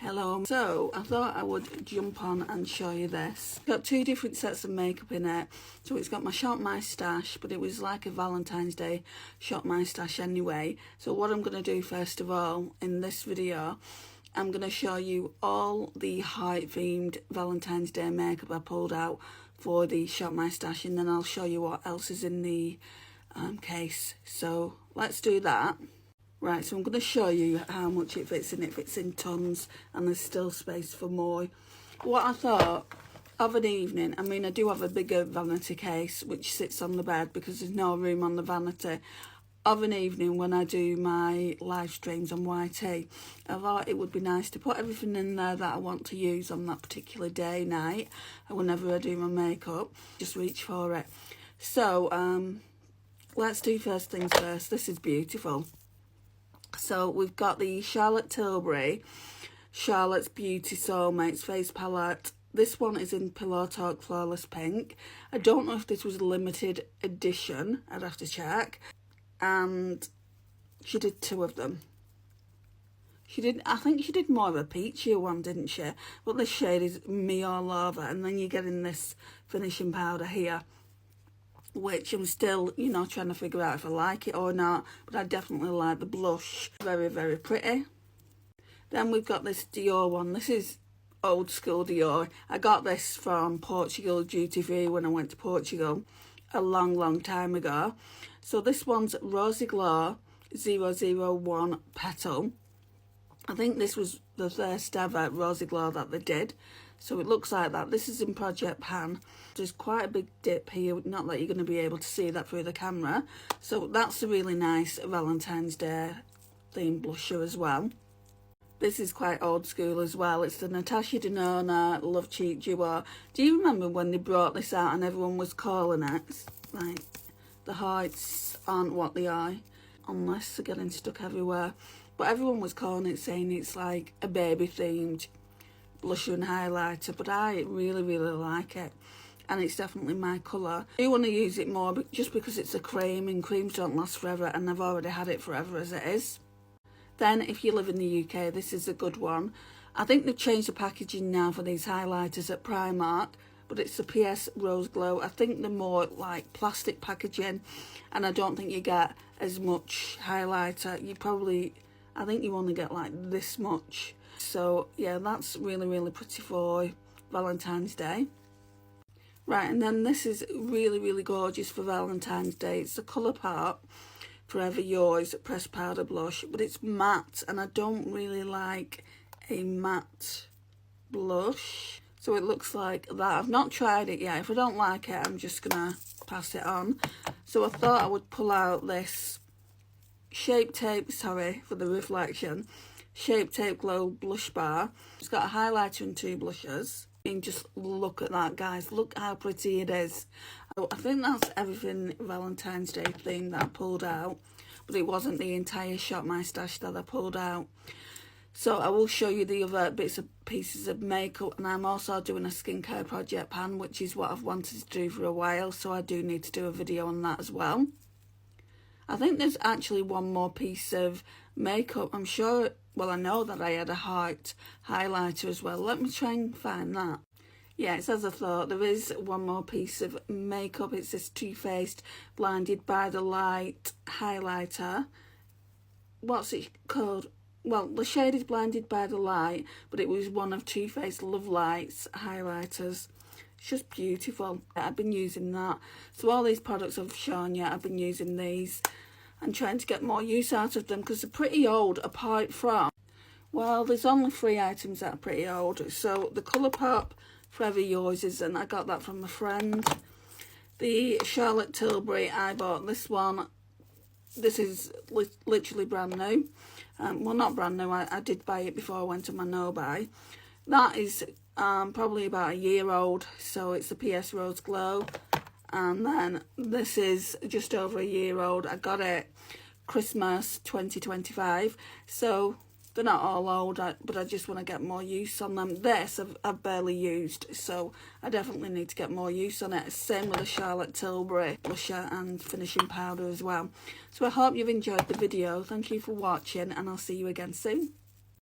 Hello. So I thought I would jump on and show you this. Got two different sets of makeup in it. So it's got my Shop My Stash, but it was like a Valentine's Day Shop My Stash anyway. So what I'm going to do first of all in this video, I'm going to show you all the heart themed Valentine's Day makeup I pulled out for the Shop My Stash, and then I'll show you what else is in the case. So let's do that. Right, so I'm going to show you how much it fits in. It fits in tons and there's still space for more. What I thought of an evening, I mean I do have a bigger vanity case which sits on the bed because there's no room on the vanity. Of an evening when I do my live streams on YT, I thought it would be nice to put everything in there that I want to use on that particular day, night, and whenever I do my makeup, just reach for it. So let's do first things first. This is beautiful. So we've got the Charlotte Tilbury Charlotte's Beauty Soulmates face palette. This one is in Pillow Talk Flawless Pink. I don't know if this was a limited edition, I'd have to check. And she did two of them. I think she did more of a peachier one, didn't she? But this shade is me all over, and then you're getting this finishing powder here, which I'm still, trying to figure out if I like it or not, but I definitely like the blush. Very, very pretty. Then we've got this Dior one. This is old school Dior. I got this from Portugal duty free when I went to Portugal a long, long time ago. So this one's Rosy Glow 001 Petal. I think this was the first ever Rosy Glow that they did. So it looks like that. This is in Project Pan. There's quite a big dip here, not that you're going to be able to see that through the camera. So that's a really nice Valentine's Day themed blusher as well. This is quite old school as well. It's the Natasha Denona Love Cheat Duo. Do you remember when they brought this out and everyone was calling it? Like, the hearts aren't what they are, unless they're getting stuck everywhere. But everyone was calling it, saying it's like a baby themed blusher and highlighter, but I really, really like it, and it's definitely my colour. I do want to use it more just because it's a cream, and creams don't last forever, and I've already had it forever as it is. Then if you live in the UK, this is a good one. I think they've changed the packaging now for these highlighters at Primark, but it's the PS Rose Glow. I think they're more like plastic packaging, and I don't think you get as much highlighter. I think you only get like this much. So yeah, that's really, really pretty for Valentine's Day. Right, and then this is really, really gorgeous for Valentine's Day. It's the Colourpop Forever Yours Pressed Powder Blush, but it's matte, and I don't really like a matte blush. So it looks like that. I've not tried it yet. If I don't like it, I'm just gonna pass it on. So I thought I would pull out this Shape Tape, sorry for the reflection, Shape Tape Glow Blush Bar. It's got a highlighter and two blushes. And just look at that, guys. Look how pretty it is. I think that's everything Valentine's Day theme that I pulled out. But it wasn't the entire Shop My Stash that I pulled out. So I will show you the other bits and pieces of makeup. And I'm also doing a skincare project pan, which is what I've wanted to do for a while. So I do need to do a video on that as well. I think there's actually one more piece of makeup. I'm sure, well, I know that I had a heart highlighter as well. Let me try and find that. Yeah, it's as I thought. There is one more piece of makeup. It's this Too Faced Blinded by the Light highlighter. What's it called? Well, the shade is Blinded by the Light, but it was one of Too Faced Love Lights highlighters. It's just beautiful. I've been using that. So all these products I've shown you, I've been using these and trying to get more use out of them because they're pretty old, apart from, well, there's only 3 items that are pretty old. So the Colourpop Forever Yours is, and I got that from a friend. The Charlotte Tilbury, I bought this one. This is literally brand new. Well, not brand new. I did buy it before I went on my no-buy. That is probably about a year old, so it's the PS Rose Glow. And then this is just over a year old. I got it Christmas 2025, so they're not all old, but I just want to get more use on them. This I've barely used, so I definitely need to get more use on it. Same with the Charlotte Tilbury blusher and finishing powder as well. So I hope you've enjoyed the video. Thank you for watching, and I'll see you again soon.